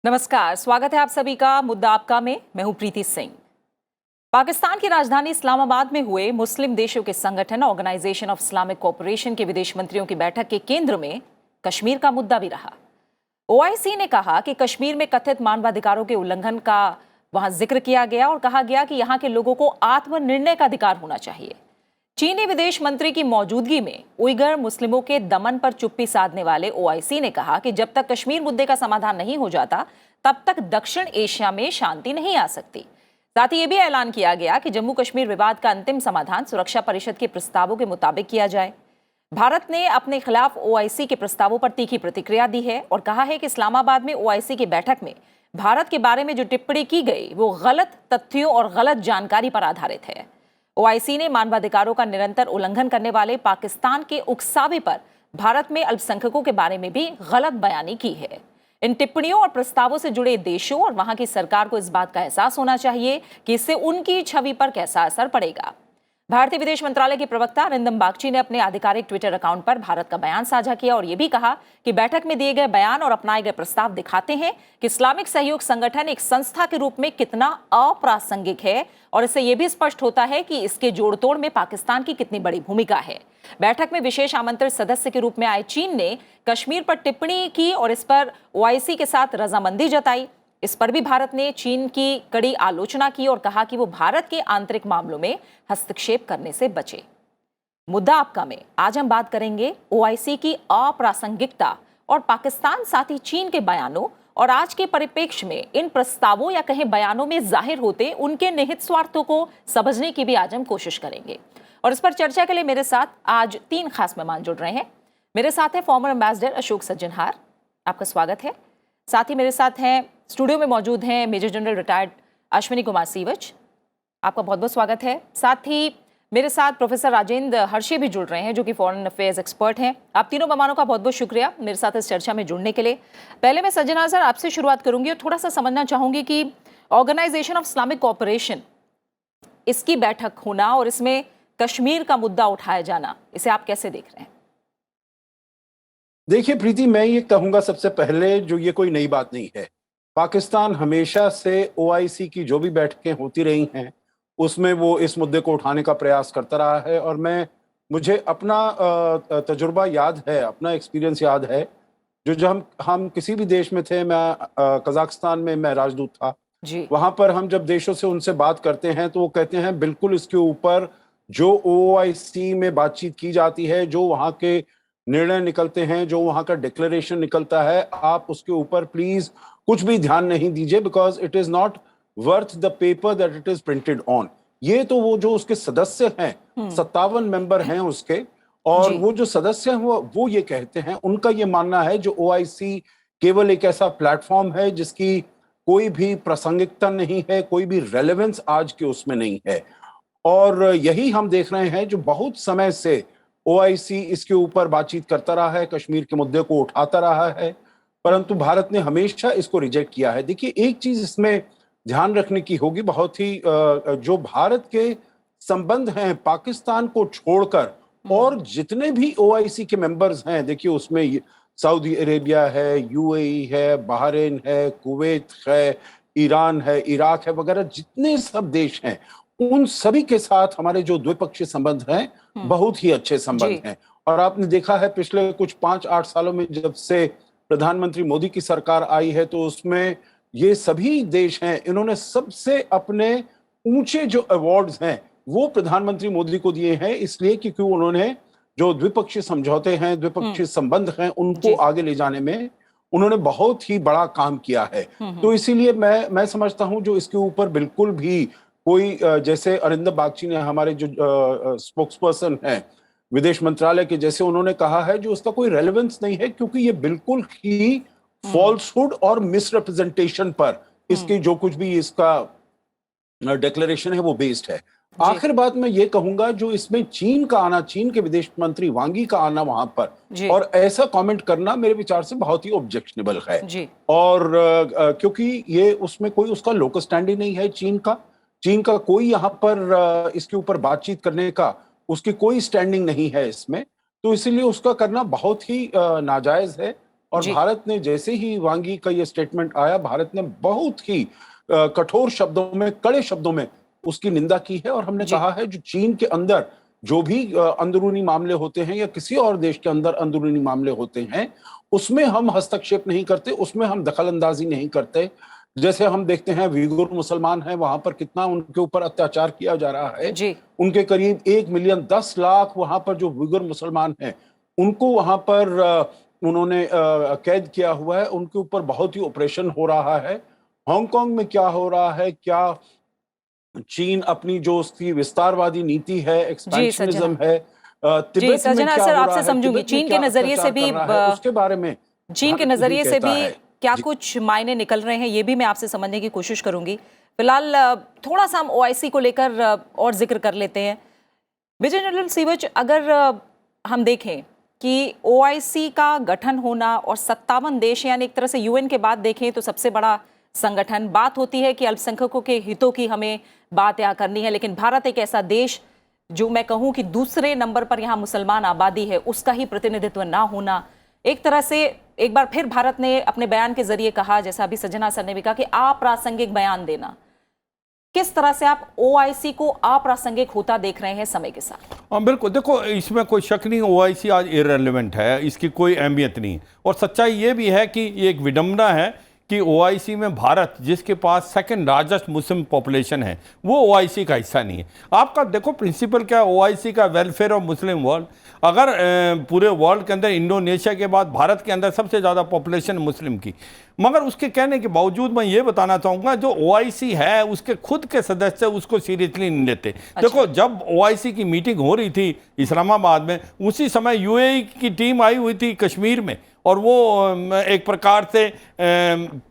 नमस्कार, स्वागत है आप सभी का मुद्दा आपका में। मैं हूं प्रीति सिंह। पाकिस्तान की राजधानी इस्लामाबाद में हुए मुस्लिम देशों के संगठन ऑर्गेनाइजेशन ऑफ इस्लामिक कोऑपरेशन के विदेश मंत्रियों की बैठक के केंद्र में कश्मीर का मुद्दा भी रहा। ओआईसी ने कहा कि कश्मीर में कथित मानवाधिकारों के उल्लंघन का वहां जिक्र किया गया और कहा गया कि यहां के लोगों को आत्मनिर्णय का अधिकार होना चाहिए। चीनी विदेश मंत्री की मौजूदगी में उइगर मुस्लिमों के दमन पर चुप्पी साधने वाले ओआईसी ने कहा कि जब तक कश्मीर मुद्दे का समाधान नहीं हो जाता तब तक दक्षिण एशिया में शांति नहीं आ सकती। साथ ही यह भी ऐलान किया गया कि जम्मू कश्मीर विवाद का अंतिम समाधान सुरक्षा परिषद के प्रस्तावों के मुताबिक किया जाए। भारत ने अपने खिलाफ ओआईसी के प्रस्तावों पर तीखी प्रतिक्रिया दी है और कहा है कि इस्लामाबाद में ओआईसी की बैठक में भारत के बारे में जो टिप्पणी की गई वो गलत तथ्यों और गलत जानकारी पर आधारित है। ओआईसी ने मानवाधिकारों का निरंतर उल्लंघन करने वाले पाकिस्तान के उकसावे पर भारत में अल्पसंख्यकों के बारे में भी गलत बयानी की है। इन टिप्पणियों और प्रस्तावों से जुड़े देशों और वहां की सरकार को इस बात का एहसास होना चाहिए कि इससे उनकी छवि पर कैसा असर पड़ेगा। भारतीय विदेश मंत्रालय के प्रवक्ता अरिंदम बागची ने अपने आधिकारिक ट्विटर अकाउंट पर भारत का बयान साझा किया और यह भी कहा कि बैठक में दिए गए बयान और अपनाए गए प्रस्ताव दिखाते हैं कि इस्लामिक सहयोग संगठन एक संस्था के रूप में कितना अप्रासंगिक है और इससे यह भी स्पष्ट होता है कि इसके जोड़तोड़ में पाकिस्तान की कितनी बड़ी भूमिका है। बैठक में विशेष आमंत्रित सदस्य के रूप में आए चीन ने कश्मीर पर टिप्पणी की और इस पर ओआईसी के साथ रजामंदी जताई। इस पर भी भारत ने चीन की कड़ी आलोचना की और कहा कि वो भारत के आंतरिक मामलों में हस्तक्षेप करने से बचे। मुद्दा आपका में आज हम बात करेंगे ओआईसी की अप्रासंगिकता और पाकिस्तान साथ ही चीन के बयानों और आज के परिप्रेक्ष्य में इन प्रस्तावों या कहें बयानों में जाहिर होते उनके निहित स्वार्थों को समझने की भी आज हम कोशिश करेंगे। और इस पर चर्चा के लिए मेरे साथ आज 3 खास मेहमान जुड़ रहे हैं। मेरे साथ है फॉर्मर एम्बेसडर अशोक सज्जनहार, आपका स्वागत है। साथ ही मेरे साथ हैं स्टूडियो में मौजूद हैं major general retired Ashwini Kumar Sivach, आपका बहुत बहुत स्वागत है। साथ ही मेरे साथ प्रोफेसर राजेंद्र हर्षे भी जुड़ रहे हैं जो कि फॉरेन अफेयर्स एक्सपर्ट हैं। आप तीनों मेहमानों का बहुत बहुत शुक्रिया मेरे साथ इस चर्चा में जुड़ने के लिए। पहले मैं सज्जनहार सर आपसे शुरुआत करूंगी और थोड़ा सा समझना चाहूंगी कि ऑर्गेनाइजेशन ऑफ इस्लामिक कोऑपरेशन इसकी बैठक होना और इसमें कश्मीर का मुद्दा उठाया जाना, इसे आप कैसे देख रहे हैं? देखिए प्रीति, मैं ये कहूंगा सबसे पहले जो ये कोई नई बात नहीं है। पाकिस्तान हमेशा से ओआईसी की जो भी बैठकें होती रही हैं उसमें वो इस मुद्दे को उठाने का प्रयास करता रहा है और मुझे अपना तजुर्बा याद है, अपना एक्सपीरियंस याद है। जो हम किसी भी देश में थे, मैं कजाकिस्तान में मैं राजदूत था जी। वहां पर हम जब देशों से उनसे बात करते हैं तो वो कहते हैं बिल्कुल इसके ऊपर जो ओआईसी में बातचीत की जाती है, जो वहां के निर्णय निकलते हैं, जो वहां का डिक्लेरेशन निकलता है, आप उसके ऊपर प्लीज कुछ भी ध्यान नहीं दीजिए, because it is not worth the paper that it is printed on. ये तो वो जो उसके सदस्य हैं, 57 मेंबर हैं उसके, और वो जो सदस्य हैं वो ये कहते हैं, उनका ये मानना है जो ओआईसी केवल एक ऐसा प्लेटफॉर्म है जिसकी कोई भी प्रासंगिकता नहीं है, कोई भी रेलेवेंस आज के उसमें नहीं है। और यही हम देख रहे हैं, जो बहुत समय से ओआईसी इसके ऊपर बातचीत करता रहा है, कश्मीर के मुद्दे को उठाता रहा है, परंतु भारत ने हमेशा इसको रिजेक्ट किया है। देखिए, एक चीज इसमें ध्यान रखने की होगी, बहुत ही जो भारत के संबंध हैं पाकिस्तान को छोड़कर और जितने भी ओआईसी के मेंबर्स हैं, देखिए उसमें सऊदी अरेबिया है, यूएई है, बहरीन है, कुवैत है, ईरान है, इराक है वगैरह, जितने सब देश हैं उन सभी के साथ हमारे जो द्विपक्षीय संबंध हैं बहुत ही अच्छे संबंध हैं। और आपने देखा है पिछले कुछ 5-8 सालों में जब से प्रधानमंत्री मोदी की सरकार आई है तो उसमें ये सभी देश हैं, इन्होंने सबसे अपने ऊंचे जो अवार्ड्स हैं वो प्रधानमंत्री मोदी को दिए हैं, इसलिए क्योंकि उन्होंने जो द्विपक्षीय समझौते हैं, द्विपक्षीय संबंध हैं, उनको आगे ले जाने में उन्होंने बहुत ही बड़ा काम किया है। तो इसीलिए मैं समझता हूं जो इसके ऊपर बिल्कुल भी कोई, जैसे अरिंदम बागची ने, हमारे जो स्पोक्सपर्सन हैं विदेश मंत्रालय के, जैसे उन्होंने कहा है, जो उसका कोई रेलेवेंस नहीं है, क्योंकि ये बिल्कुल ही फॉल्सहुड और मिसरिप्रेजेंटेशन पर इसकी जो कुछ भी इसका डिक्लेरेशन है वो बेस्ड है। आखिर बात मैं ये कहूंगा, जो इसमें चीन का आना, चीन के विदेश मंत्री वांगी का आना वहां पर और ऐसा कमेंट करना मेरे विचार से बहुत ही ऑब्जेक्शनेबल है। और क्योंकि ये उसमें कोई उसका लोकल स्टैंड ही नहीं है चीन का कोई यहाँ पर इसके ऊपर बातचीत करने का उसकी कोई स्टैंडिंग नहीं है इसमें, तो इसीलिए उसका करना बहुत ही नाजायज है। और जी। भारत ने जैसे ही वांग यी का ये स्टेटमेंट आया, भारत ने बहुत ही कठोर शब्दों में, कड़े शब्दों में उसकी निंदा की है और हमने जी। कहा है जो चीन के अंदर जो भी अंदरूनी मामले होते हैं या किसी और देश के अंदर अंदरूनी मामले होते हैं, उसमें हम हस्तक्षेप नहीं करते, उसमें हम दखल-अंदाज़ी नहीं करते। जैसे हम देखते हैं उइगुर मुसलमान हैं, वहाँ पर कितना उनके ऊपर अत्याचार किया जा रहा है। जी। उनके करीब 1 मिलियन 10 लाख वहाँ पर जो उइगुर मुसलमान हैं, उनको वहाँ पर उन्होंने कैद किया हुआ है, उनके ऊपर बहुत ही ऑपरेशन हो रहा है। हांगकांग में क्या हो रहा है, क्या चीन अपनी जो उसकी विस्तारवादी नीति है, जी, सज्जना। एक्सपेंशनिज़्म है, जी, तिब्बत में सज्जना क्या सर हो रहा आपसे है, समझूंगी। तिब्बत में चीन के क्या नजरिए से अत्याचार भी कर रहा है, उसके बारे में चीन के भारत नहीं नजरिए से कहता भी है। क्या जी। कुछ मायने निकल रहे हैं, ये भी मैं आपसे समझने की कोशिश करूंगी। फिलहाल थोड़ा सा हम ओआईसी को लेकर और जिक्र कर लेते हैं। मेजर जनरल सीवच, अगर हम देखें कि ओआईसी का गठन होना और 57 देश, यानी एक तरह से यूएन के बाद देखें तो सबसे बड़ा संगठन, बात होती है कि अल्पसंख्यकों के हितों की हमें बात यहाँ करनी है, लेकिन भारत एक ऐसा देश जो मैं कहूँ कि दूसरे नंबर पर यहाँ मुसलमान आबादी है, उसका ही प्रतिनिधित्व ना होना, एक तरह से एक बार फिर भारत ने अपने बयान के जरिए कहा, जैसा अभी सज्जना सर ने भी कहा, कि अप्रासंगिक बयान देना। किस तरह से आप ओआईसी को अप्रासंगिक होता देख रहे हैं समय के साथ? हाँ बिल्कुल, देखो इसमें कोई शक नहीं, ओआईसी आज इररिलेवेंट है, इसकी कोई अहमियत नहीं है। और सच्चाई ये भी है कि ये एक विडंबना है कि ओआईसी में भारत, जिसके पास सेकंड लार्जेस्ट मुस्लिम पॉपुलेशन है, वो ओआईसी का हिस्सा नहीं है। आपका देखो प्रिंसिपल क्या है ओआईसी का, वेलफेयर ऑफ मुस्लिम वर्ल्ड। अगर पूरे वर्ल्ड के अंदर इंडोनेशिया के बाद भारत के अंदर सबसे ज़्यादा पॉपुलेशन मुस्लिम की, मगर उसके कहने के बावजूद मैं ये बताना चाहूँगा जो ओआईसी है उसके खुद के सदस्य उसको सीरियसली नहीं लेते। अच्छा। देखो जब ओआईसी की मीटिंग हो रही थी इस्लामाबाद में, उसी समय यूएई की टीम आई हुई थी कश्मीर में, और वो एक प्रकार से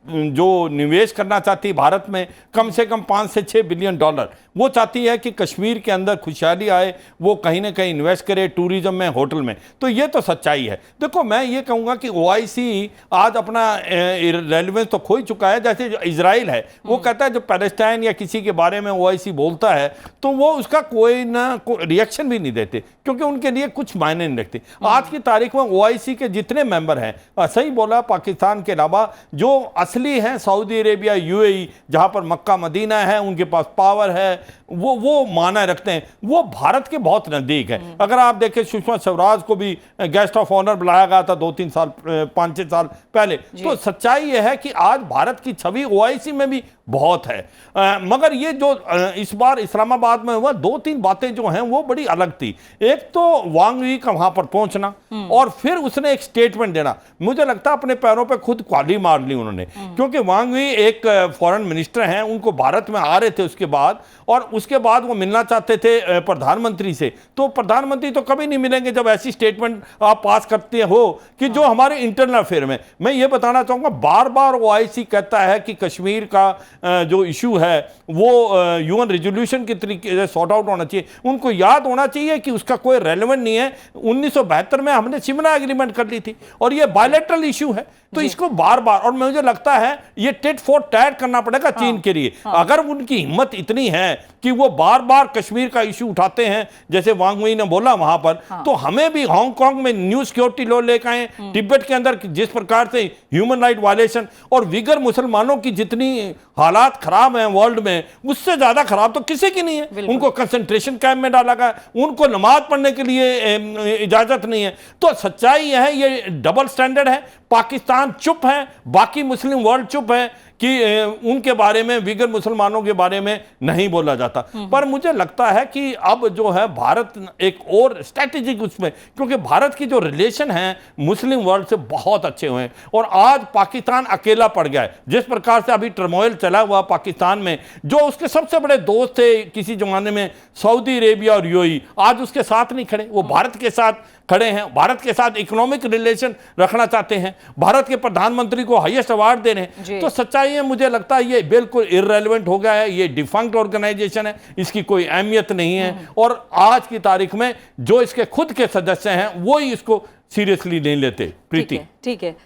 जो निवेश करना चाहती भारत में कम से कम 5 से 6 बिलियन डॉलर, वो चाहती है कि कश्मीर के अंदर खुशहाली आए, वो कहीं ना कहीं इन्वेस्ट करे टूरिज्म में, होटल में। तो ये तो सच्चाई है। देखो मैं ये कहूँगा कि ओआईसी आज अपना रेलिवेंस तो खो ही चुका है। जैसे जो इजराइल है वो कहता है, जो पैलेस्टाइन या किसी के बारे में ओआईसी बोलता है तो वो उसका कोई ना कोई रिएक्शन भी नहीं देते, क्योंकि उनके लिए कुछ मायने नहीं रखते। आज की तारीख में ओआईसी के जितने मेंबर हैं, सही बोला, पाकिस्तान के अलावा जो असली हैं सऊदी अरेबिया, यूएई, जहां पर मक्का मदीना है, उनके पास पावर है, वो माना रखते हैं, वो भारत के बहुत नजदीक है। अगर आप देखें सुषमा स्वराज को भी गेस्ट ऑफ ऑनर बुलाया गया था 2-3 साल 5-6 साल पहले। तो सच्चाई यह है कि आज भारत की छवि ओआईसी में भी बहुत है। मगर ये जो इस बार इस्लामाबाद में हुआ, 2-3 बातें जो हैं वो बड़ी अलग थी। एक तो वांग यी का वहां पर पहुंचना और फिर उसने एक स्टेटमेंट देना, मुझे लगता है अपने पैरों पे खुद कुल्हाड़ी मार ली उन्होंने, क्योंकि वांग यी एक फॉरेन मिनिस्टर हैं, उनको भारत में आ रहे थे उसके बाद, और उसके बाद वो मिलना चाहते थे प्रधानमंत्री से। तो प्रधानमंत्री तो कभी नहीं मिलेंगे जब ऐसी स्टेटमेंट आप पास करते हो कि जो हमारे इंटरनल अफेयर में। मैं ये बताना चाहूंगा, बार बार ओआईसी कहता है कि कश्मीर का जो इशू है वो यूएन रेजोल्यूशन के तरीके से सॉर्ट आउट होना चाहिए। उनको याद होना चाहिए कि उसका कोई रेलेवेंट नहीं है। 1972 में हमने शिमला एग्रीमेंट कर ली थी और ये बायलैटरल इशू है, तो इसको बार बार, और मुझे लगता है ये टिट फॉर टैट करना पड़ेगा चीन के लिए। अगर उनकी हिम्मत इतनी है कि वो बार बार कश्मीर का इशू उठाते हैं, जैसे वांग यी ने बोला वहां पर, तो हमें भी हांगकांग में न्यू सिक्योरिटी लॉ लेकर आए, तिब्बत के अंदर जिस प्रकार से ह्यूमन राइट वायलेशन और विगर मुसलमानों की जितनी हालात खराब हैं वर्ल्ड में, उससे ज्यादा खराब तो किसी की नहीं है। उनको कंसंट्रेशन कैंप में डाला गया, उनको नमाज पढ़ने के लिए इजाजत नहीं है। तो सच्चाई यह है, ये डबल स्टैंडर्ड है। पाकिस्तान चुप है, बाकी मुस्लिम वर्ल्ड चुप है कि उनके बारे में, विगर मुसलमानों के बारे में नहीं बोला जाता। पर मुझे लगता है कि अब जो है भारत एक और स्ट्रैटेजिक उसमें, क्योंकि भारत की जो रिलेशन है मुस्लिम वर्ल्ड से बहुत अच्छे हुए हैं, और आज पाकिस्तान अकेला पड़ गया है। जिस प्रकार से अभी टर्मोइल चला हुआ पाकिस्तान में, जो उसके सबसे बड़े दोस्त थे किसी जमाने में सऊदी अरेबिया और यूएई, आज उसके साथ नहीं खड़े, वो भारत के साथ खड़े हैं, भारत के साथ इकोनॉमिक रिलेशन रखना चाहते हैं, भारत के प्रधानमंत्री को हाईएस्ट अवार्ड दे रहे हैं। तो सच्चाई है, मुझे लगता है ये बिल्कुल इररिलेवेंट हो गया है, ये डिफंक्ट ऑर्गेनाइजेशन है, इसकी कोई अहमियत नहीं है, और आज की तारीख में जो इसके खुद के सदस्य हैं वो ही इसको सीरियसली नहीं लेते। प्रीति, ठीक है,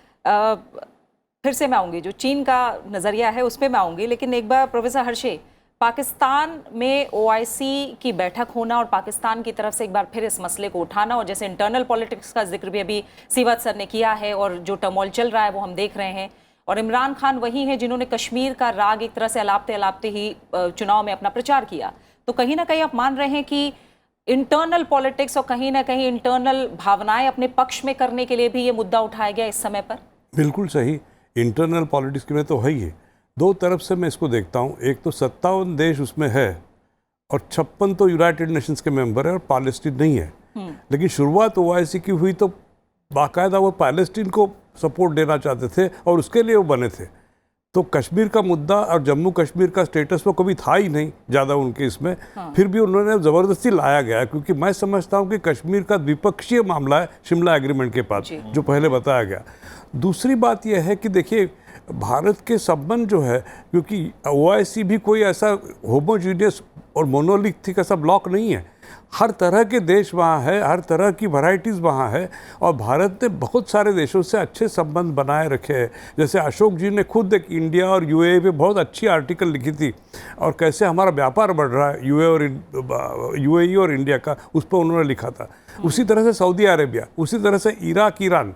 फिर से मैं आऊंगी, जो चीन का नजरिया है उस पर मैं आऊंगी, लेकिन एक बार प्रोफेसर हर्षे, पाकिस्तान में ओआईसी की बैठक होना और पाकिस्तान की तरफ से एक बार फिर इस मसले को उठाना, और जैसे इंटरनल पॉलिटिक्स का जिक्र भी अभी सीवत सर ने किया है और जो टर्मोइल चल रहा है वो हम देख रहे हैं, और इमरान खान वही हैं जिन्होंने कश्मीर का राग एक तरह से अलापते अलापते ही चुनाव में अपना प्रचार किया, तो कहीं ना कहीं आप मान रहे हैं कि इंटरनल पॉलिटिक्स और कहीं ना कहीं इंटरनल भावनाएं अपने पक्ष में करने के लिए भी ये मुद्दा उठाया गया इस समय पर? बिल्कुल सही, इंटरनल पॉलिटिक्स में तो है ही है। दो तरफ से मैं इसको देखता हूँ, एक तो 57 देश उसमें है और 56 तो यूनाइटेड नेशंस के मेंबर है और पैलेस्टीन नहीं है। लेकिन शुरुआत ओआईसी की हुई तो बाकायदा वो पैलेस्टीन को सपोर्ट देना चाहते थे और उसके लिए वो बने थे। तो कश्मीर का मुद्दा और जम्मू कश्मीर का स्टेटस वो कभी था ही नहीं ज़्यादा उनके इसमें, फिर भी उन्होंने ज़बरदस्ती लाया गया, क्योंकि मैं समझता हूँ कि कश्मीर का द्विपक्षीय मामला है शिमला एग्रीमेंट के बाद, जो पहले बताया गया। दूसरी बात यह है कि देखिए भारत के संबंध जो है, क्योंकि ओआईसी भी कोई ऐसा होमोजीनियस और मोनोलिथिक ऐसा ब्लॉक नहीं है, हर तरह के देश वहाँ है, हर तरह की वैरायटीज़ वहाँ है, और भारत ने बहुत सारे देशों से अच्छे संबंध बनाए रखे हैं। जैसे अशोक जी ने खुद एक इंडिया और यूएई पे बहुत अच्छी आर्टिकल लिखी थी, और कैसे हमारा व्यापार बढ़ रहा है यूएई और इंडिया का, उस पर उन्होंने लिखा था। उसी तरह से सऊदी अरेबिया, उसी तरह से इराक, ईरान,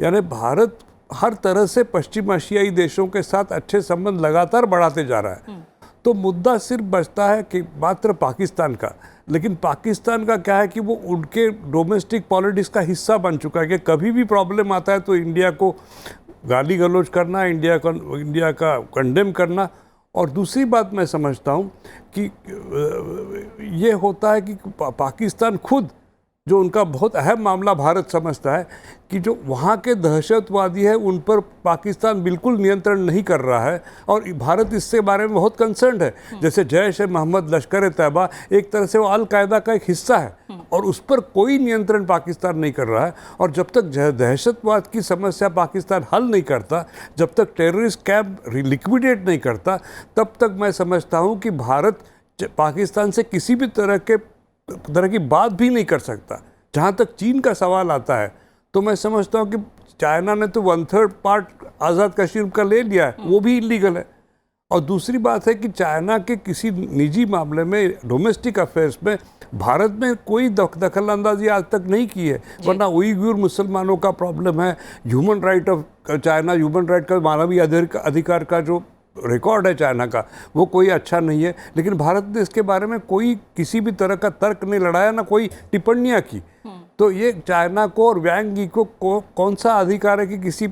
यानी भारत हर तरह से पश्चिम एशियाई देशों के साथ अच्छे संबंध लगातार बढ़ाते जा रहा है। तो मुद्दा सिर्फ बचता है कि मात्र पाकिस्तान का, लेकिन पाकिस्तान का क्या है कि वो उनके डोमेस्टिक पॉलिटिक्स का हिस्सा बन चुका है कि कभी भी प्रॉब्लम आता है तो इंडिया को गाली गलौज करना, इंडिया का कंडेम करना। और दूसरी बात मैं समझता हूँ कि ये होता है कि पाकिस्तान खुद, जो उनका बहुत अहम मामला भारत समझता है कि जो वहाँ के दहशतवादी है उन पर पाकिस्तान बिल्कुल नियंत्रण नहीं कर रहा है, और भारत इससे बारे में बहुत कंसर्न है। जैसे जैश ए मोहम्मद, लश्कर तैयबा, एक तरह से वो अल कायदा का एक हिस्सा है और उस पर कोई नियंत्रण पाकिस्तान नहीं कर रहा है। और जब तक दहशतवाद की समस्या पाकिस्तान हल नहीं करता, जब तक टेररिस्ट कैंप लिक्विडेट नहीं करता, तब तक मैं समझता हूँ कि भारत पाकिस्तान से किसी भी तरह की बात भी नहीं कर सकता। जहाँ तक चीन का सवाल आता है तो मैं समझता हूँ कि चाइना ने तो 1/3 पार्ट आज़ाद कश्मीर का ले लिया है, वो भी इलीगल है। और दूसरी बात है कि चाइना के किसी निजी मामले में, डोमेस्टिक अफेयर्स में भारत में कोई दखल अंदाजी आज तक नहीं की है, वरना उइगुर मुसलमानों का प्रॉब्लम है, human right of China, human right का मानवीय अधिकार का जो रिकॉर्ड है चाइना का, वो कोई अच्छा नहीं है। लेकिन भारत ने इसके बारे में कोई किसी भी तरह का तर्क नहीं लड़ाया, ना कोई टिप्पणियाँ की। तो ये चाइना को और वांग यी को कौन सा अधिकार है कि किसी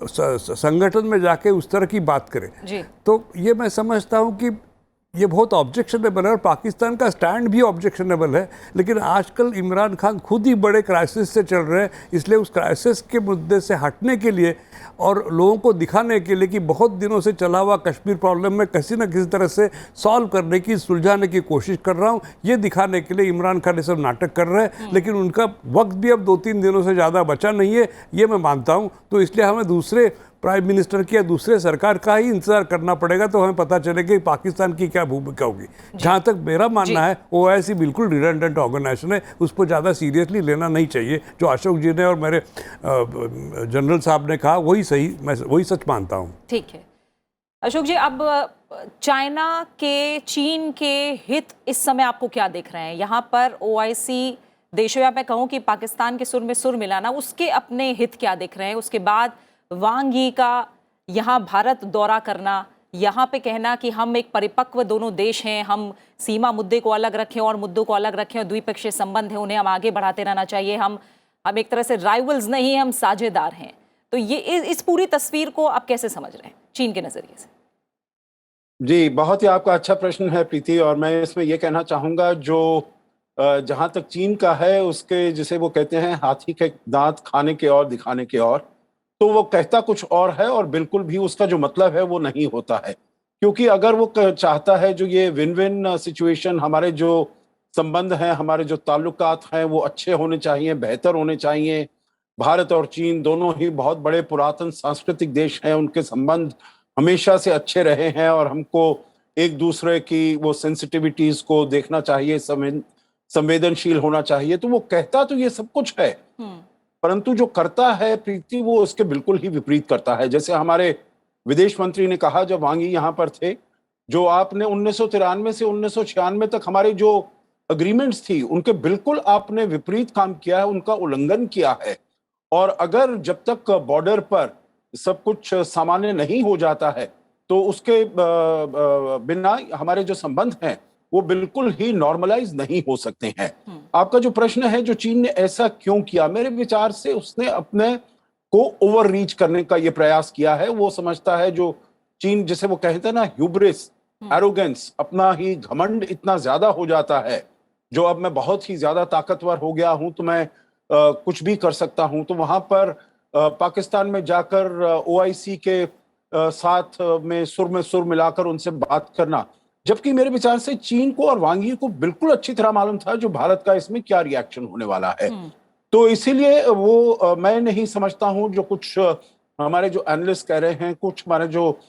संगठन में जाके उस तरह की बात करें? तो ये मैं समझता हूँ कि ये बहुत ऑब्जेक्शनेबल है, और पाकिस्तान का स्टैंड भी ऑब्जेक्शनेबल है। लेकिन आजकल इमरान खान खुद ही बड़े क्राइसिस से चल रहे हैं, इसलिए उस क्राइसिस के मुद्दे से हटने के लिए और लोगों को दिखाने के लिए कि बहुत दिनों से चला हुआ कश्मीर प्रॉब्लम में किसी न किसी तरह से सॉल्व करने की, सुलझाने की कोशिश कर रहा हूँ, ये दिखाने के लिए इमरान खान ये सब नाटक कर रहे हैं। लेकिन उनका वक्त भी अब 2-3 दिनों से ज़्यादा बचा नहीं है, ये मैं मानता हूँ। तो इसलिए हमें दूसरे प्राइम मिनिस्टर की या दूसरे सरकार का ही इंतजार करना पड़ेगा, तो हमें पता चलेगा कि पाकिस्तान की क्या भूमिका होगी। जहाँ तक मेरा मानना है, ओआईसी बिल्कुल रिडंडेंट ऑर्गेनाइजेशन है, उस पर ज़्यादा सीरियसली लेना नहीं चाहिए। जो अशोक जी ने और मेरे जनरल साहब ने कहा वही सही, मैं वही सच मानता हूँ। ठीक है अशोक जी, अब चाइना के, चीन के हित इस समय आपको क्या दिख रहे हैं यहाँ पर? ओआईसी देशों, या मैं कहूँ कि पाकिस्तान के सुर में सुर मिलाना, उसके अपने हित क्या दिख रहे हैं? उसके बाद वांग यी का यहाँ भारत दौरा करना, यहाँ पे कहना कि हम एक परिपक्व दोनों देश हैं, हम सीमा मुद्दे को अलग रखें और मुद्दों को अलग रखें, और द्विपक्षीय संबंध है उन्हें हम आगे बढ़ाते रहना चाहिए, हम एक तरह से राइवल्स नहीं, हम साझेदार हैं। तो ये इस पूरी तस्वीर को आप कैसे समझ रहे हैं चीन के नजरिए से? जी, बहुत ही आपका अच्छा प्रश्न है प्रीति, और मैं इसमें ये कहना चाहूँगा, जो जहाँ तक चीन का है, उसके जिसे वो कहते हैं हाथी के दांत खाने के और दिखाने के और, तो वो कहता कुछ और है और बिल्कुल भी उसका जो मतलब है वो नहीं होता है। क्योंकि अगर वो चाहता है जो ये विन विन सिचुएशन, हमारे जो संबंध हैं, हमारे जो ताल्लुकात हैं वो अच्छे होने चाहिए, बेहतर होने चाहिए। भारत और चीन दोनों ही बहुत बड़े पुरातन सांस्कृतिक देश हैं, उनके संबंध हमेशा से अच्छे रहे हैं, और हमको एक दूसरे की वो सेंसिटिविटीज को देखना चाहिए, संवेदनशील होना चाहिए। तो वो कहता तो ये सब कुछ है, परंतु जो करता है प्रीति, वो उसके बिल्कुल ही विपरीत करता है। जैसे हमारे विदेश मंत्री ने कहा जब वांग यी यहाँ पर थे जो आपने 1993 से 1996 तक हमारी जो अग्रीमेंट्स थी उनके बिल्कुल आपने विपरीत काम किया है, उनका उल्लंघन किया है। और अगर जब तक बॉर्डर पर सब कुछ सामान्य नहीं हो जाता है तो उसके बिना हमारे जो संबंध हैं वो बिल्कुल ही नॉर्मलाइज नहीं हो सकते हैं। आपका जो प्रश्न है जो चीन ने ऐसा क्यों किया, मेरे विचार से उसने अपने को ओवर रीच करने का ये प्रयास किया है। वो समझता है जो चीन जिसे वो कहते हैं ना ह्यूब्रिस, एरोगेंस, अपना ही घमंड इतना ज्यादा हो जाता है, जो अब मैं बहुत ही ज्यादा ताकतवर हो गया हूं तो मैं कुछ भी कर सकता हूं। तो वहां पर पाकिस्तान में जाकर ओआईसी के साथ में सुर मिलाकर उनसे बात करना, जबकि मेरे विचार से चीन को और वांग यी को बिल्कुल अच्छी तरह मालूम था जो भारत का इसमें क्या रिएक्शन होने वाला है। तो इसीलिए वो मैं नहीं समझता हूं जो कुछ हमारे जो एनालिस्ट कह रहे हैं, कुछ हमारे जो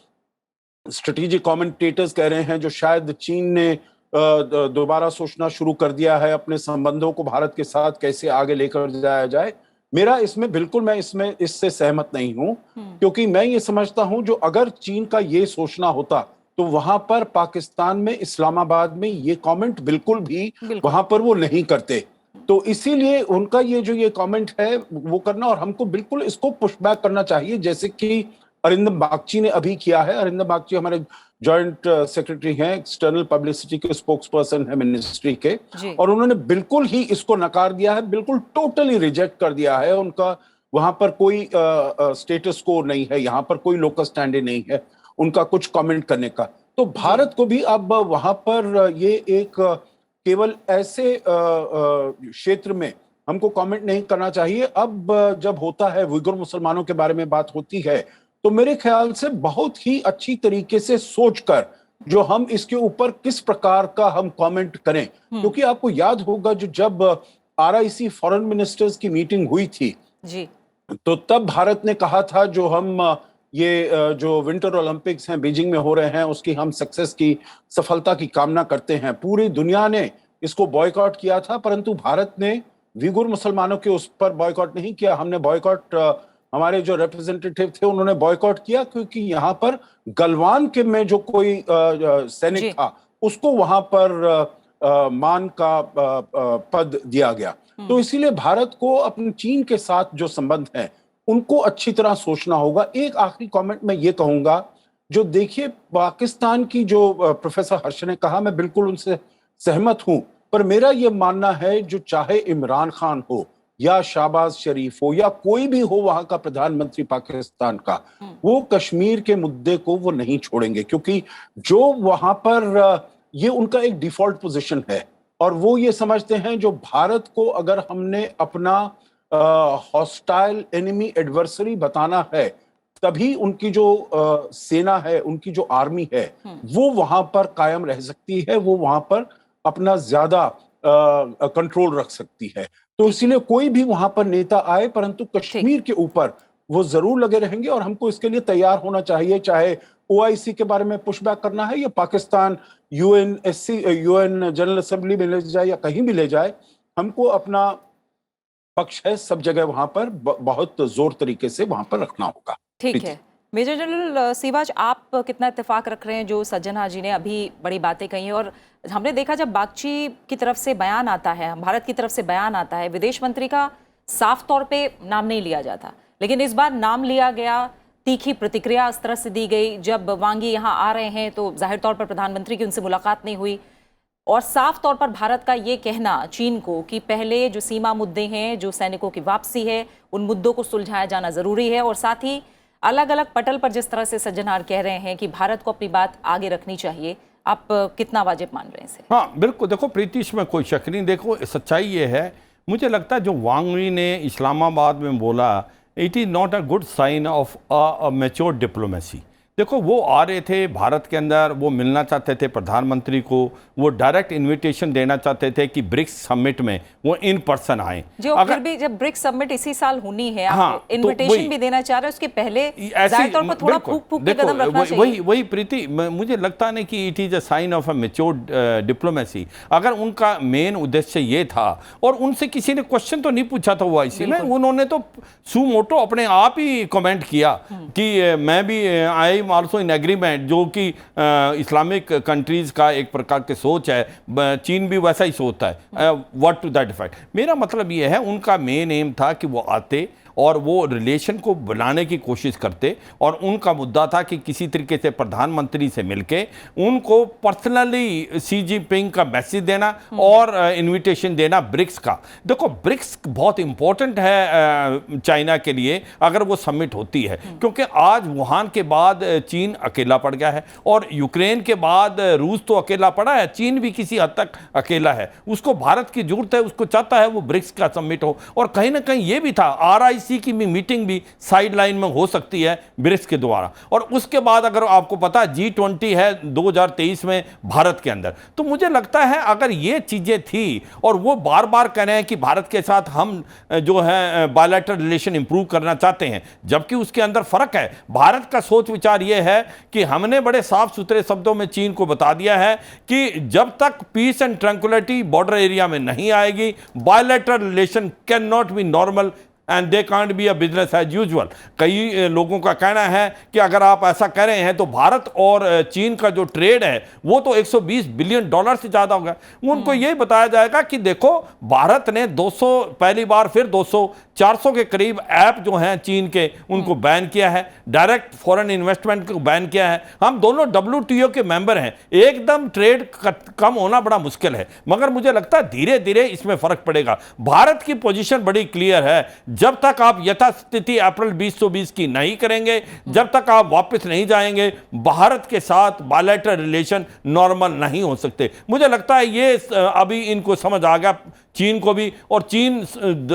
स्ट्रेटेजिक कमेंटेटर्स कह रहे हैं जो शायद चीन ने दोबारा सोचना शुरू कर दिया है अपने संबंधों को भारत के साथ कैसे आगे लेकर जाया जाए। मेरा इसमें बिल्कुल मैं इससे सहमत नहीं हूं, क्योंकि मैं ये समझता हूं जो अगर चीन का ये सोचना होता तो वहां पर पाकिस्तान में, इस्लामाबाद में ये कमेंट बिल्कुल भी वहां पर वो नहीं करते। तो इसीलिए उनका ये जो ये कमेंट है वो करना, और हमको बिल्कुल इसको पुशबैक करना चाहिए, जैसे कि अरिंदम बागची ने अभी किया है। अरिंदम बागची हमारे जॉइंट सेक्रेटरी हैं, एक्सटर्नल पब्लिसिटी के स्पोक्स पर्सन है मिनिस्ट्री के, और उन्होंने बिल्कुल ही इसको नकार दिया है, बिल्कुल टोटली रिजेक्ट कर दिया है। उनका वहां पर कोई स्टेटस को नहीं है, यहाँ पर कोई लोकल स्टैंड नहीं है उनका कुछ कमेंट करने का। तो भारत को भी अब वहां पर ये एक केवल ऐसे क्षेत्र में हमको कमेंट नहीं करना चाहिए। अब जब होता है उइगर मुसलमानों के बारे में बात होती है तो मेरे ख्याल से बहुत ही अच्छी तरीके से सोचकर जो हम इसके ऊपर किस प्रकार का हम कमेंट करें, क्योंकि आपको याद होगा जो जब आरआईसी फॉरेन मिनिस्टर्स की मीटिंग हुई थी जी, तो तब भारत ने कहा था जो हम ये जो विंटर ओलंपिक्स हैं बीजिंग में हो रहे हैं उसकी हम सक्सेस की, सफलता की कामना करते हैं। पूरी दुनिया ने इसको बॉयकॉट किया था, परंतु भारत ने उइगर मुसलमानों के उस पर बॉयकॉट नहीं किया। हमने बॉयकॉट, हमारे जो रिप्रेजेंटेटिव थे उन्होंने बॉयकॉट किया क्योंकि यहाँ पर गलवान के में जो कोई सैनिक था उसको वहां पर मान का पद दिया गया। तो इसीलिए भारत को अपने चीन के साथ जो संबंध है उनको अच्छी तरह सोचना होगा। एक आखिरी कमेंट मैं ये कहूंगा, जो देखिए पाकिस्तान की जो प्रोफेसर हर्ष ने कहा, मैं बिल्कुल उनसे सहमत हूं, पर मेरा ये मानना है जो चाहे इमरान खान हो या शहबाज शरीफ हो या कोई भी हो वहां का प्रधानमंत्री पाकिस्तान का, वो कश्मीर के मुद्दे को वो नहीं छोड़ेंगे, क्योंकि जो वहां पर ये उनका एक डिफॉल्ट पोजीशन है और वो ये समझते हैं जो भारत को अगर हमने अपना हॉस्टाइल एनिमी एडवर्सरी बताना है तभी उनकी जो सेना है, उनकी जो आर्मी है वो वहां पर कायम रह सकती है, वो वहां पर अपना ज्यादा कंट्रोल रख सकती है। तो इसीलिए कोई भी वहां पर नेता आए, परंतु कश्मीर के ऊपर वो जरूर लगे रहेंगे और हमको इसके लिए तैयार होना चाहिए, चाहे ओआईसी के बारे में पुशबैक करना है या पाकिस्तान यूएन जनरल असेंबली में ले जाए या कहीं भी ले जाए, हमको अपना पक्ष है सब जगह वहां पर बहुत जोर तरीके से वहां पर रखना होगा। ठीक है मेजर जनरल सीवाज, आप कितना इत्तेफाक रख रहे हैं जो सज्जन जी ने अभी बड़ी बातें कही हैं? और हमने देखा जब बागची की तरफ से बयान आता है, भारत की तरफ से बयान आता है, विदेश मंत्री का साफ तौर पे नाम नहीं लिया जाता, लेकिन इस बार नाम लिया गया, तीखी प्रतिक्रिया इस तरह से दी गई। जब वांग यी यहाँ आ रहे हैं तो जाहिर तौर पर प्रधानमंत्री की उनसे मुलाकात नहीं हुई, और साफ तौर पर भारत का ये कहना चीन को कि पहले जो सीमा मुद्दे हैं, जो सैनिकों की वापसी है, उन मुद्दों को सुलझाया जाना जरूरी है, और साथ ही अलग अलग पटल पर जिस तरह से सज्जनार कह रहे हैं कि भारत को अपनी बात आगे रखनी चाहिए, आप कितना वाजिब मान रहे हैं इसे? हाँ बिल्कुल, देखो प्रीति, इसमें कोई शक नहीं। देखो सच्चाई ये है, मुझे लगता है जो वांग यी ने इस्लामाबाद में बोला, it is not a good sign of a mature diplomacy. देखो वो आ रहे थे भारत के अंदर, वो मिलना चाहते थे प्रधानमंत्री को, वो डायरेक्ट इनविटेशन देना चाहते थे कि ब्रिक्स समिट में वो इन पर्सन आए। जो अगर भी जब ब्रिक्स समिट इसी साल होनी है, आप इनविटेशन तो भी देना चाह रहे हैं, उसके पहले जाहिर तौर पर थोड़ा फूक के कदम रखना चाहिए। वही प्रीति, मुझे लगता नहीं कि it is a sign of a mature diplomacy. अगर उनका मेन उद्देश्य ये था, और उनसे किसी ने क्वेश्चन तो नहीं पूछा था ओआईसी में, उन्होंने तो सुमोटो अपने आप ही कमेंट किया कि मैं भी I am also in agreement, जो कि इस्लामिक कंट्रीज़ का एक प्रकार की सोच है, चीन भी वैसा ही सोचता है, व्हाट टू दैट इफेक्ट। मेरा मतलब ये है, उनका मेन एम था कि वो आते और वो रिलेशन को बनाने की कोशिश करते, और उनका मुद्दा था कि किसी तरीके से प्रधानमंत्री से मिलके उनको पर्सनली शी जिनपिंग का मैसेज देना और इनविटेशन देना ब्रिक्स का। देखो, ब्रिक्स बहुत इंपॉर्टेंट है चाइना के लिए अगर वो समिट होती है, क्योंकि आज वुहान के बाद चीन अकेला पड़ गया है, और यूक्रेन के बाद रूस तो अकेला पड़ा है, चीन भी किसी हद तक अकेला है। उसको भारत की जरूरत है, उसको चाहता है वो ब्रिक्स का समिट हो। और कहीं ना कहीं ये भी था, RIC की मीटिंग भी साइड लाइन में हो सकती है ब्रिक्स के द्वारा। और उसके बाद अगर आपको पता है G20 है 2023 में भारत के अंदर, तो मुझे लगता है अगर ये चीजें थी, और वो बार बार कह रहे हैं कि भारत के साथ हम जो है बायलैटरल रिलेशन इंप्रूव करना चाहते हैं, जबकि उसके अंदर फर्क है। भारत का सोच विचार ये है कि हमने बड़े साफ सुथरे शब्दों में चीन को बता दिया है कि जब तक peace and tranquility border area में नहीं आएगी, bilateral relation cannot be normal and they can't be a business as usual. कई लोगों का कहना है कि अगर आप ऐसा कह रहे हैं तो भारत और चीन का जो ट्रेड है वो तो 120 बिलियन डॉलर से ज़्यादा होगा। उनको यही बताया जाएगा कि देखो, भारत ने 200 पहली बार फिर 400 के करीब ऐप जो हैं चीन के, उनको बैन किया है, डायरेक्ट फॉरेन इन्वेस्टमेंट को बैन किया है। हम दोनों WTO के मेंबर हैं, एकदम ट्रेड कम होना बड़ा मुश्किल है, मगर मुझे लगता है धीरे धीरे इसमें फर्क पड़ेगा। भारत की पोजीशन बड़ी क्लियर है, जब तक आप यथास्थिति अप्रैल 2020 की नहीं करेंगे, जब तक आप वापस नहीं जाएंगे, भारत के साथ बायलैटरल रिलेशन नॉर्मल नहीं हो सकते। मुझे लगता है ये अभी इनको समझ आ गया, चीन को भी, और चीन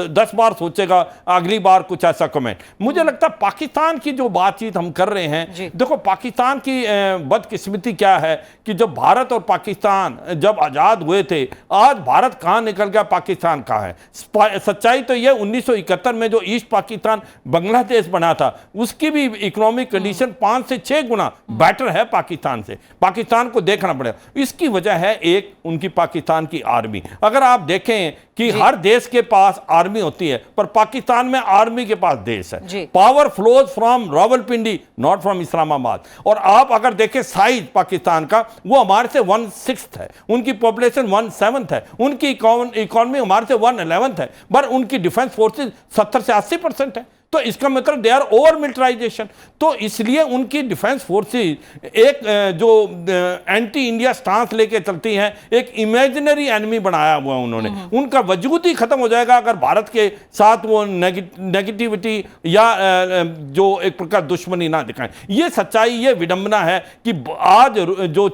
10 बार सोचेगा अगली बार कुछ ऐसा कमेंट। मुझे लगता है पाकिस्तान की जो बातचीत हम कर रहे हैं, देखो पाकिस्तान की बदकिस्मती क्या है कि जब भारत और पाकिस्तान जब आज़ाद हुए थे, आज भारत कहाँ निकल गया, पाकिस्तान कहाँ है। सच्चाई तो यह 1971 में जो ईस्ट पाकिस्तान बांग्लादेश बना था, उसकी भी इकोनॉमिक कंडीशन 5 से 6 गुना बेटर है पाकिस्तान से। पाकिस्तान को देखना पड़ेगा। इसकी वजह है एक उनकी पाकिस्तान की आर्मी। अगर आप देखें कि हर देश के पास आर्मी होती है, पर पाकिस्तान में आर्मी के पास देश है। Power flows from Rawalpindi, not from Islamabad. और आप अगर देखें साइज पाकिस्तान का, वो हमारे से 1/6 है, उनकी पॉपुलेशन 1/7 है, उनकी इकोनॉमी हमारे से 1/11 है, पर उनकी डिफेंस फोर्सेज 70 से 80% है। तो इसका मतलब दे आर ओवर मिलिटराइजेशन। तो इसलिए उनकी डिफेंस फोर्सेज एक जो एंटी इंडिया स्टांस लेके चलती हैं, एक इमेजिनरी एनिमी बनाया हुआ उन्होंने, उनका वजूद ही खत्म हो जाएगा अगर भारत के साथ वो नेगेटिविटी या जो एक प्रकार दुश्मनी ना दिखाएं। ये सच्चाई, ये विडंबना है कि आज जो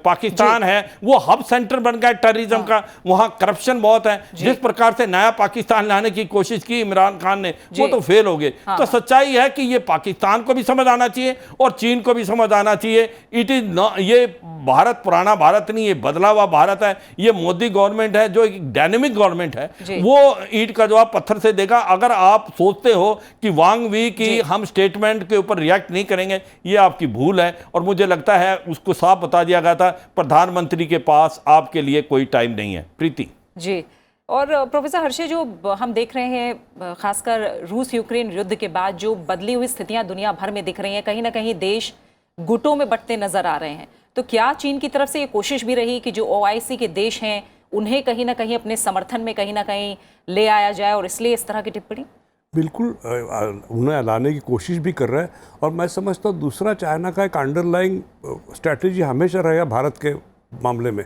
पाकिस्तान है वो हब सेंटर बन गया टेररिज्म का, वहां करप्शन बहुत है। जिस प्रकार से नया पाकिस्तान लाने की कोशिश की इमरान खान ने, वो तो फेल हो गए। तो सच्चाई है कि ये पाकिस्तान को भी समझ आना चाहिए और चीन को भी समझ आना चाहिए। इट इज नॉट, ये भारत पुराना भारत नहीं, ये बदला हुआ भारत है। ये मोदी गवर्नमेंट है जो एक डायनेमिक गवर्नमेंट है, वो ईंट का जवाब पत्थर से देगा। अगर आप सोचते हो कि वांग वी की हम स्टेटमेंट के ऊपर रिएक्ट नहीं करेंगे, ये आपकी भूल है। और मुझे लगता है उसको साफ बता दिया गया था, प्रधानमंत्री के पास आपके लिए कोई टाइम नहीं है। प्रीति जी। और प्रोफेसर हर्षे, जो हम देख रहे हैं खासकर रूस यूक्रेन युद्ध के बाद जो बदली हुई स्थितियां दुनिया भर में दिख रही हैं, कहीं ना कहीं देश गुटों में बंटते नजर आ रहे हैं। तो क्या चीन की तरफ से ये कोशिश भी रही कि जो OIC के देश हैं उन्हें कहीं ना कहीं अपने समर्थन में कहीं ना कहीं ले आया जाए, और इसलिए इस तरह की टिप्पणी? बिल्कुल उन्हें लाने की कोशिश भी कर रहा है। और मैं समझता हूँ दूसरा, चाइना का एक अंडरलाइंग स्ट्रैटेजी हमेशा रहेगा भारत के मामले में।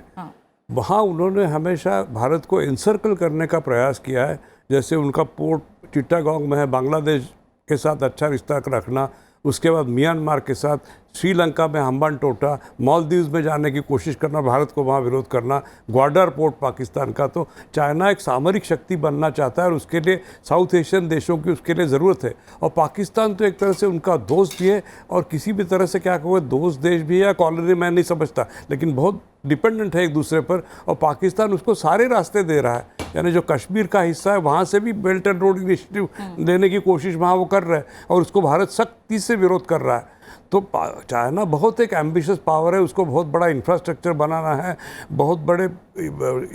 वहाँ उन्होंने हमेशा भारत को एनसर्कल करने का प्रयास किया है। जैसे उनका पोर्ट चिट्टागोंग में है, बांग्लादेश के साथ अच्छा रिश्ता रखना, उसके बाद म्यांमार के साथ, श्रीलंका में हम्बानटोटा, मालदीव्स में जाने की कोशिश करना, भारत को वहाँ विरोध करना, ग्वाडर पोर्ट पाकिस्तान का। तो चाइना एक सामरिक शक्ति बनना चाहता है और उसके लिए साउथ एशियन देशों की उसके लिए ज़रूरत है। और पाकिस्तान तो एक तरह से उनका दोस्त भी है, और किसी भी तरह से क्या कहोगे, दोस्त देश भी है या कॉलोनी, मैं नहीं समझता, लेकिन बहुत डिपेंडेंट है एक दूसरे पर। और पाकिस्तान उसको सारे रास्ते दे रहा है, यानी जो कश्मीर का हिस्सा है वहाँ से भी बेल्ट एंड रोड इनिशिएटिव लेने की कोशिश वहाँ वो कर रहा है, और उसको भारत सख्ती से विरोध कर रहा है। तो चाइना बहुत एक एम्बिशियस पावर है, उसको बहुत बड़ा इंफ्रास्ट्रक्चर बनाना है, बहुत बड़े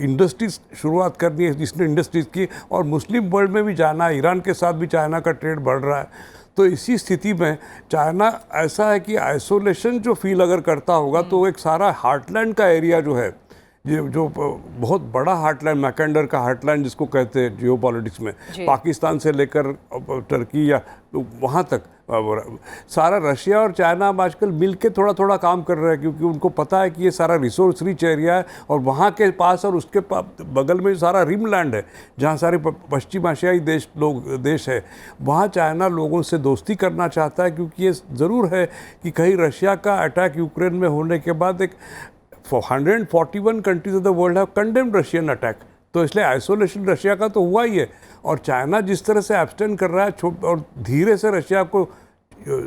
इंडस्ट्रीज शुरुआत करनी है जिसने इंडस्ट्रीज़ की, और मुस्लिम वर्ल्ड में भी जाना है। ईरान के साथ भी चाइना का ट्रेड बढ़ रहा है। तो इसी स्थिति में चाइना ऐसा है कि आइसोलेशन जो फील अगर करता होगा तो एक सारा हार्टलैंड का एरिया जो है, ये जो बहुत बड़ा हार्टलैंड, मैकेंडर का हार्टलैंड जिसको कहते हैं जियो पॉलिटिक्स में, पाकिस्तान से लेकर टर्की या वहाँ तक सारा रशिया और चाइना अब आजकल मिल के थोड़ा थोड़ा काम कर रहे हैं, क्योंकि उनको पता है कि ये सारा रिसोर्स रिच एरिया है और वहाँ के पास और उसके बगल में सारा रिमलैंड है जहाँ सारे पश्चिम एशियाई देश है। वहाँ चाइना लोगों से दोस्ती करना चाहता है, क्योंकि ये ज़रूर है कि कहीं रशिया का अटैक यूक्रेन में होने के बाद एक 141 countries of the world have condemned Russian attack, तो इसलिए आइसोलेशन रशिया का तो हुआ ही है। और चाइना जिस तरह से एब्सटेन कर रहा है और धीरे से रशिया को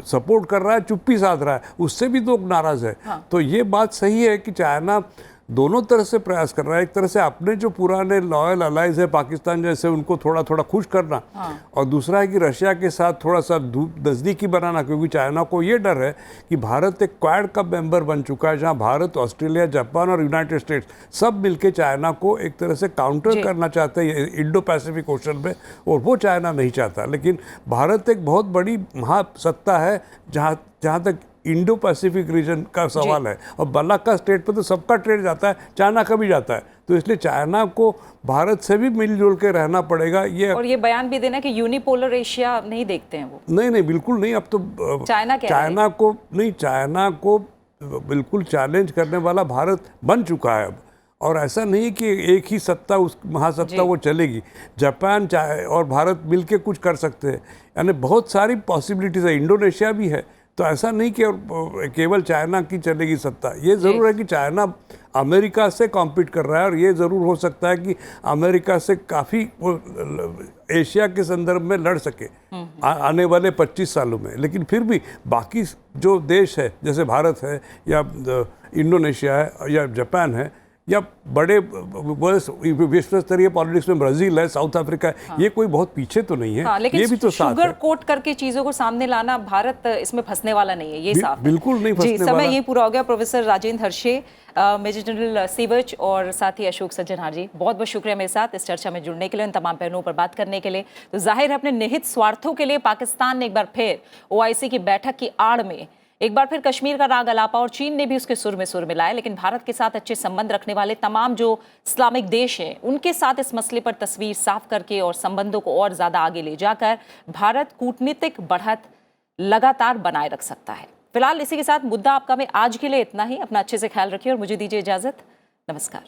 सपोर्ट कर रहा है, चुप्पी साध रहा है, उससे भी लोग नाराज़ है। तो ये बात सही है कि चाइना दोनों तरह से प्रयास कर रहा है। एक तरह से अपने जो पुराने लॉयल अलाइज है पाकिस्तान जैसे, उनको थोड़ा थोड़ा खुश करना, और दूसरा है कि रशिया के साथ थोड़ा सा नज़दीकी बनाना, क्योंकि चाइना को ये डर है कि भारत एक क्वाड का मेंबर बन चुका है, जहां भारत, ऑस्ट्रेलिया, जापान और यूनाइटेड स्टेट्स सब मिलके चाइना को एक तरह से काउंटर करना चाहते हैं इंडो पैसिफिक ओशन में, और वो चाइना नहीं चाहता। लेकिन भारत एक बहुत बड़ी महासत्ता है जहाँ तक इंडो पैसिफिक रीजन का सवाल है, और बल्लाका स्टेट पे तो सबका ट्रेड जाता है, चाइना का भी जाता है, तो इसलिए चाइना को भारत से भी मिलजुल के रहना पड़ेगा। और ये बयान भी देना कि यूनिपोलर एशिया नहीं देखते हैं वो। नहीं, बिल्कुल नहीं। अब तो चाइना को बिल्कुल चैलेंज करने वाला भारत बन चुका है अब, और ऐसा नहीं कि एक ही सत्ता, उस महासत्ता वो चलेगी। जापान और भारत मिलके कुछ कर सकते हैं, यानी बहुत सारी पॉसिबिलिटीज़ है। इंडोनेशिया भी है, तो ऐसा नहीं कि केवल चाइना की चलेगी सत्ता। ये ज़रूर है कि चाइना अमेरिका से कॉम्पीट कर रहा है, और ये ज़रूर हो सकता है कि अमेरिका से काफ़ी एशिया के संदर्भ में लड़ सके आने वाले 25 सालों में। लेकिन फिर भी बाकी जो देश है, जैसे भारत है या इंडोनेशिया है या जापान है या बड़े विश्व स्तरीय पॉलिटिक्स में ब्राजील है, साउथ अफ्रीका है, ये कोई बहुत पीछे तो नहीं है। लेकिन ये भी तो साथ शुगर कोट करके चीजों को सामने लाना, भारत इसमें फंसने वाला नहीं है, ये साफ है। बिल्कुल नहीं फंसने वाला। समय ये पूरा हो गया। Professor Rajendra Harshe, major general Sivach और साथ ही अशोक सज्जनहार जी, बहुत बहुत शुक्रिया मेरे साथ इस चर्चा में जुड़ने के लिए, इन तमाम पहलुओं पर बात करने के लिए। तो जाहिर है अपने निहित स्वार्थों के लिए पाकिस्तान ने एक बार फिर OIC की बैठक की आड़ में एक बार फिर कश्मीर का राग अलापा, और चीन ने भी उसके सुर में सुर मिलाया। लेकिन भारत के साथ अच्छे संबंध रखने वाले तमाम जो इस्लामिक देश हैं, उनके साथ इस मसले पर तस्वीर साफ करके और संबंधों को और ज्यादा आगे ले जाकर भारत कूटनीतिक बढ़त लगातार बनाए रख सकता है। फिलहाल इसी के साथ मुद्दा आपका में आज के लिए इतना ही। अपना अच्छे से ख्याल रखिए और मुझे दीजिए इजाजत। नमस्कार।